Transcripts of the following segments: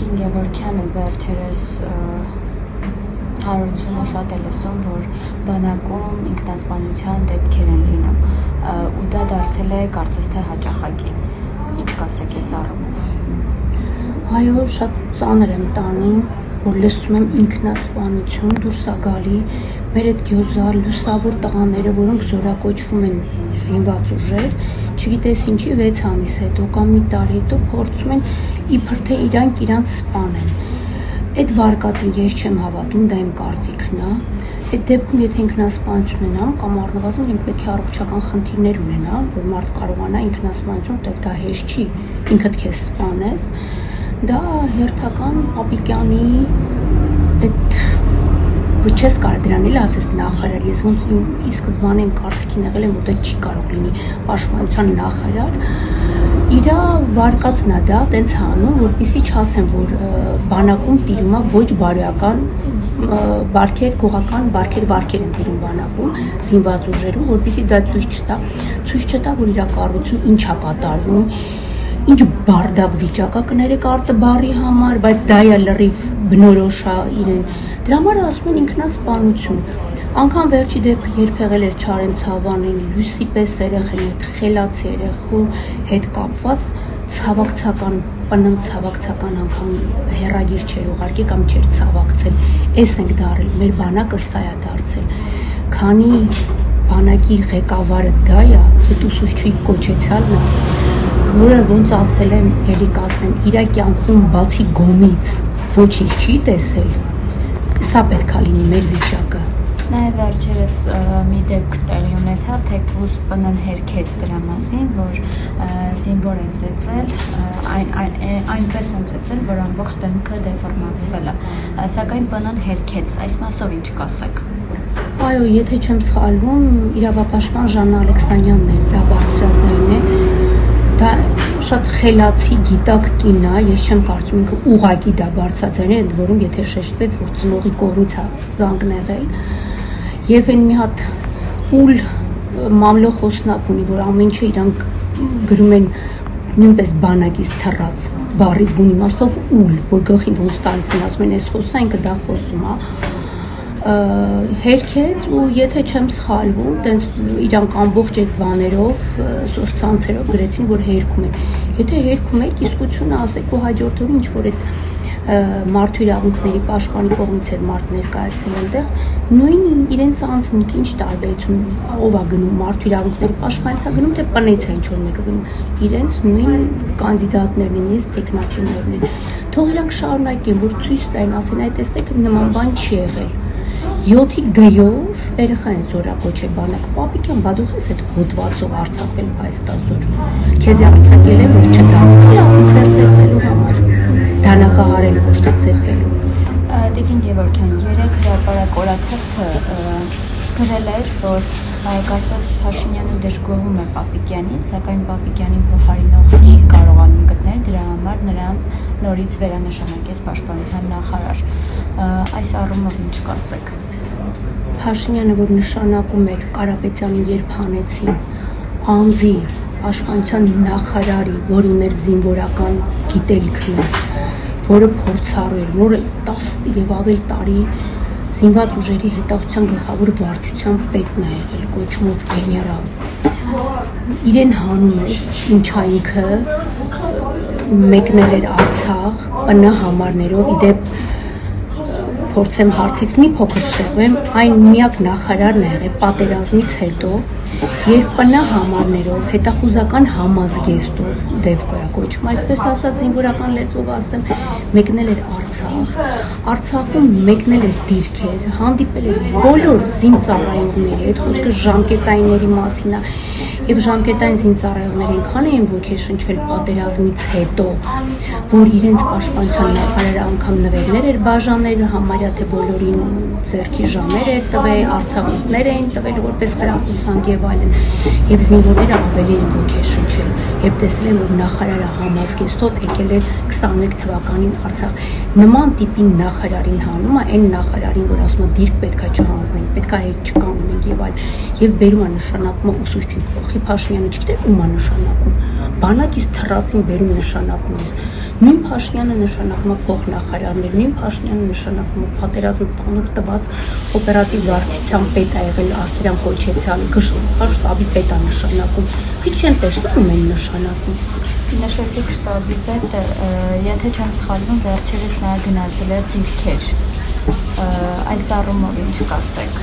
Տիկին Գևորգյանը վերջերս հարությունը շատ է լսում, որ բանակում ինքնասպանության դեպքեր են լինում ու դա դարձել է կարծես թե հաճախակի։ Ինչ կասեք այս առումով։ Այո, շատ ծանր եմ տանում, որ լսում եմ ինքնասպանություն, դուրս է գալի մեր այդ գյոզար լուսավոր տղաները, որոնք զորակոչվում են զինված ուժեր, չգիտես ինչի 6 ամիս հետո կամ մի տարի հետո փորձում են իբր թե իրանք սպանեն։ Այդ վարկածին ես չեմ հավատում, դա իմ կարծիքն է։ Այդ դեպքում եթե ինքնասպանություն ունենամ կամ առնվազն ինքը պետք է առողջական խնդիրներ ունենա, որ մարդ կարողանա ինքնասպանություն տեղ, դա հեշտ չի, ինքդ քեզ սպանես, դա հերթական Պապիկյանի այդ չես կարող դրան էլ ասես նախարար, ես ոնց ի սկզբանե իմ կարծիքին եղել եմ, որ դա չի կարող լինի պաշտպանության նախարար, իրա վարկածն է դա տենց հանում, որպեսզի չասեն, որ բանակում տիրում է ոչ բարոյական բարքեր, գողական վարքեր են տիրում բանակում, զինված ուժերում, որպեսզի դա ցույց չտա, որ իրա կառույցում ինչ է կատարվում, ինչ բարդակ վիճակա կներեք արտաբարի համար, բայց դա է լրիվ բնորոշ է իրեն։ Դրա համար ասում են ինքնասպանություն։ Անկամ վերջի դեպքը երբ եղել էր Չարենցավանին, Լուսի պես երեխան հետ խելացի երեխու հետ կապված ցավակցական անգամ հերագիր չէր ուղարկի կամ չէր ցավակցել։ Էս ենք դարել, մեր բանակը սա է դարձել։ Քանի բանակի ղեկավարը դա է, այդ ուսուցչուի կոչեցյալն է, որը ոնց ասել եմ, ելի կասեմ, իր կյանքում բացի գոմից ոչինչ չի տեսել, սա պետք է լինի մեր վիճակը։ Նաև վերջերս մի դեպք տեղի ունեցավ, թեկուզ ՊՆ-ն հերքեց դրա մասին, որ զինվոր են ծեծել, այնպես են ծեծել, որ ամբողջ դեմքը դեֆորմացվել է, սակայն ՊՆ-ն հերքեց, այս մասով ինչ կասեք։ Այո, եթե չեմ սխալվում, իրավապաշտպան Ժաննա Ալեքսանյանն է, դա բարձրաձայն է, դա շատ խելացի գիտակ կին է, ես չեմ կարծում ինքը ուղղակի դա բարձրաձայն է, ընդ որում եթե շեշտվեց, որ ծնողի կողմից է զանգն եղել, եւ այն մի հատ ուլ մամլո խոսնակ ունի, որ ամեն ինչ իրանք գրում են նույնպես բանակից թռած, բառից բուն իմաստով ուլ, որ գլխին ոնց տալիս են, ասում են այս խոսա, ինքը դա խոսում է, հերքեց ու եթե չեմ սխալվում, տենց իրանք ամբողջ այդ բաներով, սոցցանցերով գրեցին, որ հերքում են։ Եթե հերքում եք, իսկությունը ասեք ու հաջորդ օրը ինչ որ այդ մարդու իրավունքների պաշտպանի կողմից էր մարդ ներկայացել այնտեղ, նույն իրենց անձնիկ ինչ տարբերություն ով է գնում մարդու իրավունքների պաշտպանից է գնում, թե ՊՆ-ից է ինչ որ մեկը գնում, իրենց նույն կանդիդատներն են, իրենց տեխնացիաներն են։ Թող իրանք շարունակեն, որ ցույց տային, ասեն, այդ տեսեք նման բան չի եղել։ 7-ի գյով երեխա են զորակոչել բանակը, Պապիկյան, բա դու ես այդ հոդվածով արձակվել Հայաստազոր, քեզ արձակել եմ, որ չդատվի օֆիցեր ծեծելու համար, դանակահարել ոչ թե ծեծելու։ Տիկին Գևորգյան, երեք հրապարակ օրաթերթը գրել էր, որ կարծես Փաշինյանը դժգոհում է Պապիկյանից, սակայն Պապիկյանին փոխարինող չի կարողանում գտնել, դրա համար նրան նորից վերանշանակեց պաշտպանության նախարար։ Այս առումով ինչ կասեք։ Փաշինյանը, որ նշանակում էր Կարապետյանին երբ հանեցին անձի պաշտպանության նախարարի, որ ուներ զինվորական գիտելիքներ, որը փորձառու էր, որը 10 եւ ավել տարի զինված ուժերի հետախուզության գլխավոր վարչության պետն է եղել, կոչումով գեներալ։ Իրեն հանում ես, ինչա ինքը մեկնել էր Արցախ, ՊՆ համարներով, իդեպ փորձեմ հարցից մի փոքր շեղվեմ, այն միակ նախարարն է եղել պատերազմից հետո, եւ ՊՆ համարներով, հետախուզական համազգեստով, դեպքոյա կոչում, այսպես ասած զինվորական լեզվով ասեմ, մեկնել էր Արցախ, Արցախում մեկնել էր դիրքեր, հանդիպել էր բոլոր զինծառայողների, այդ խոսքը ժամկետայինների մասին է, եւ ժամկետային զինծառայողները այնքան էին ոգեշնչվել պատերազմից հետո, որ իրենց պաշտպանության նախարարը անգամ նվերներ էր բաժանել, համարյա թե բոլորին ձեռքի ժամեր էր տվել, արձակուրդներ էին տվել որպես խրախուսանք եւ այլն, եւ զինվորները ավելի են ոգեշնչել, երբ տեսել են, որ նախարարը համազգեստով եկել էր 21 թվականին Արցախ։ նման տիպի նախարարին հանում է, այն նախարարին, որ ասում է դիրք պետքա չհանձնենք, պետքա հետ չկանգնենք եւ այլ, եւ բերում է նշանակումը ուսուցչի փոխի Փաշինյանը չգիտեր ում է նշանակում, բանակից թռածին բերում նշանակում ես, նույն Փաշինյանը նշանակում է փոխնախարարներ, նույն Փաշինյանը նշանակում է պատերազմ տանուկ տված օպերատիվ վարչության պետ է եղել Ասրյան Կոչեցյանը, գլխավոր շտաբի պետ է նշանակում, քիչ չեն տեսնում ում են նշանակում։ Նշեցիք շտաբի պետը, եթե չեմ սխալվում, վերջերս նա գնացել է դիրքեր, այս առումով ինչ կասեք,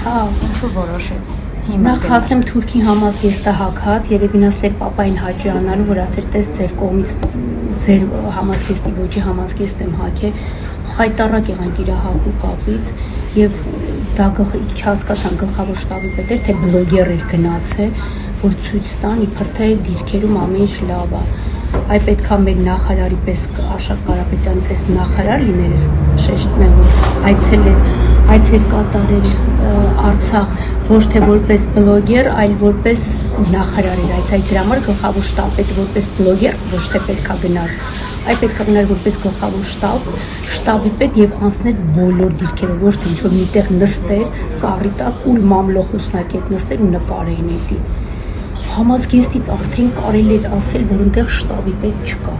ինչու որոշեց հիմա Նախ ասեմ Թուրքի համազգեստը հագած, երևի նստեր պապային հաճանալու, որ ասեր տես ձեր կողմից ձեր համազգեստի ոճի համազգեստ եմ հագե, խայտարակ եղանք իր հակու կապից եւ դա չհասկացան գլխավոր շտաբի պետեր, թե բլոգեր էր գնացել, որ ցույց տան իբր թե դիրքերում ամեն ինչ լավ է։ Այ պետքա մեր նախարարի պես Արշակ Կարապետյանի պես նախարար լիներ, շեշտում եմ, որ այցեր կատարել Արցախ ոչ թե որպես բլոգեր, այլ որպես նախարար էր այցայ դրա համար գլխավոր շտաբը որպես բլոգեր ոչ թե պետքա գնար, այլ պետքա գնար որպես գլխավոր շտաբի պետ եւ անցներ բոլոր դիրքերը, ոչ թե ինչ-որ միտեղ նստեր, ծառի տակ ու մամլոխուսնակ հետ նստեր ու նկարեին էդի։ Համազգեստից արդեն կարելի էր ասել, որ այնտեղ շտաբի պետ չկա։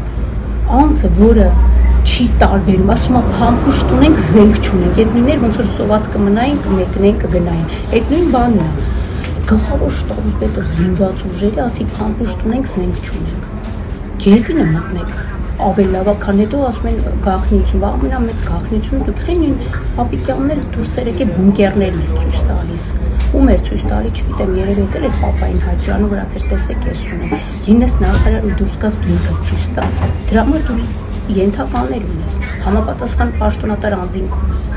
Անձը, որը չի տարբերում, ասում է փամփուշտ ունենք, զենք չունենք, այդ նույններ ոնց որ սոված կմնային, կմեկնեն, կգնային։ Այդ նույն բանն է։ Գլխավոր շտաբի պետը զինված ուժերը ասի փամփուշտ ունենք, զենք չունենք։ Գերդինը մտնեք։ Ավելի լավ է, քան հետո ասում են գաղտնիություն, ամենամեծ գաղտնիությունը դուք խին ապիկյանները դուրս եկեք բունկերներն են ցույց տալիս։ Ում էր ցույց տալի, չգիտեմ, երևի էլ էր պապային հաճանը, որ ասեր տեսեք ես ունեմ։ Լինես նախարար ու դուրս գաս դու ինքդ ցույց տաս։ Դրա համար դու ենթականներ ունես, համապատասխան պաշտոնատար անձինք ունես։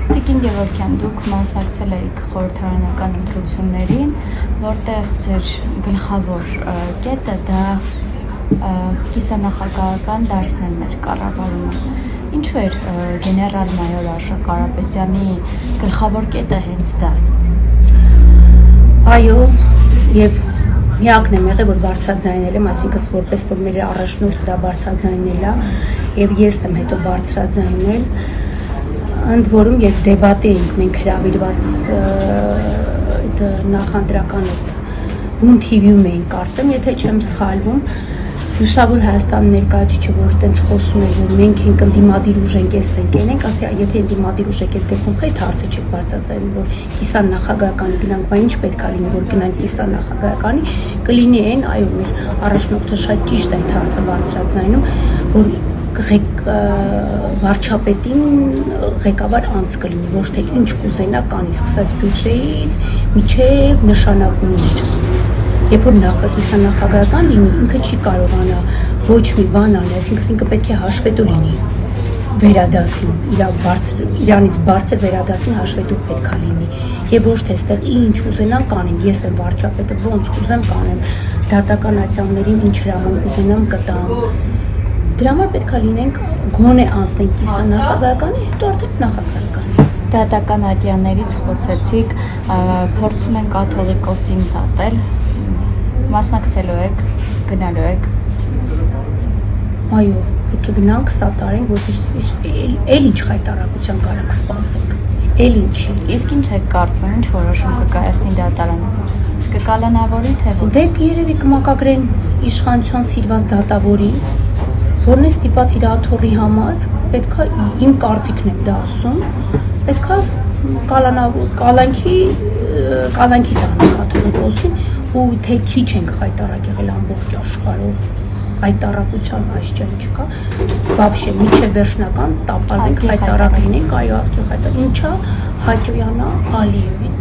Տիկին Գևորգյան, դուք մասնակցել եք խորհրդարանական ընտրություններին, որտեղ ձեր գլխավոր կետը դա կիսանախագահական դարձնելն էր կառավարումը։ Ինչու էր գեներալ-մայոր Արշակ Կարապետյանի գլխավոր կետը հենց դա։ Այո, եւ միակն եմ եղել, որ բարձրաձայնել եմ, այսինքն որպես որ մեր առաջնորդ դա բարձրաձայնել է, եւ ես եմ հետո բարձրաձայնել, ընդ որում եւ դեբատի էինք մենք հրավիրված այդ նախընտրական բուն TV-ում էինք կարծեմ, եթե չեմ սխալվում, Լուսավոր Հայաստանի ներկայացուցիչը որ տենց խոսում էր, որ մենք ենք ընդդիմադիր ուժ ենք, ես ենք, ենք, ասի եթե ընդդիմադիր ուժ եք դեպքում խեթ հարցը չեք բարձրացնել, որ կիսանախագահականի գնանք, բայց ինչ պետք է լինի, որ գնանք կիսանախագահականի, կլինի այն, այո, մեր առաջնորդը շատ ճիշտ է այդ հարցը բարձրացնում, որ վարչապետին ղեկավար անձ կլինի, ոչ թե ինչ կուզենա կանի, սկսած բյուջեից միջև նշանակումներ։ Երբ որ կիսանախագահական լինի, ինքը չի կարողանա ոչ մի բան անել, այսինքն ինքը պետք է հաշվետու լինի վերադասին, իրանից բարձր վերադասին հաշվետու պետք է լինի, եւ ոչ թե այստեղ ինչ ուզենամ կանեմ, ես եմ վարչապետը, ոնց կուզեմ կանեմ, դատական ատյաններին ինչ հրամանք ուզենամ կտամ։ Դրա համար պետք է լինենք գոնե անցնենք կիսանախագահականի, հետո արդեն նախագահականի։ Դատական ատյաններից խոսեցիք, փորձում են կաթողիկոսին դատել, մասնակցելու եք, գնալու եք։ Այո, պետք է գնանք սատարենք, որ էլ ինչ խայտարակության կարանք սպասենք, էլ ինչի։ Իսկ ինչ եք կարծում, ինչ որոշում կկայացնի դատարանը։ Կկալանավորի թե ոչ։ Դե երևի կմակագրեն իշխանության սիրված դատավորի, որն է ստիպված իր աթոռի համար, պետքա իմ կարծիքն եմ դա ասում, պետքա կալանքի տանենք կաթողիկոսին ու թե քիչ ենք խայտարակ եղել ամբողջ աշխարհով խայտարակության այսչեն չկա вообще միջև վերջնական տապալենք խայտարակ լինենք այո ազգի խայտարակ ինչա հաճոյանա Ալիևին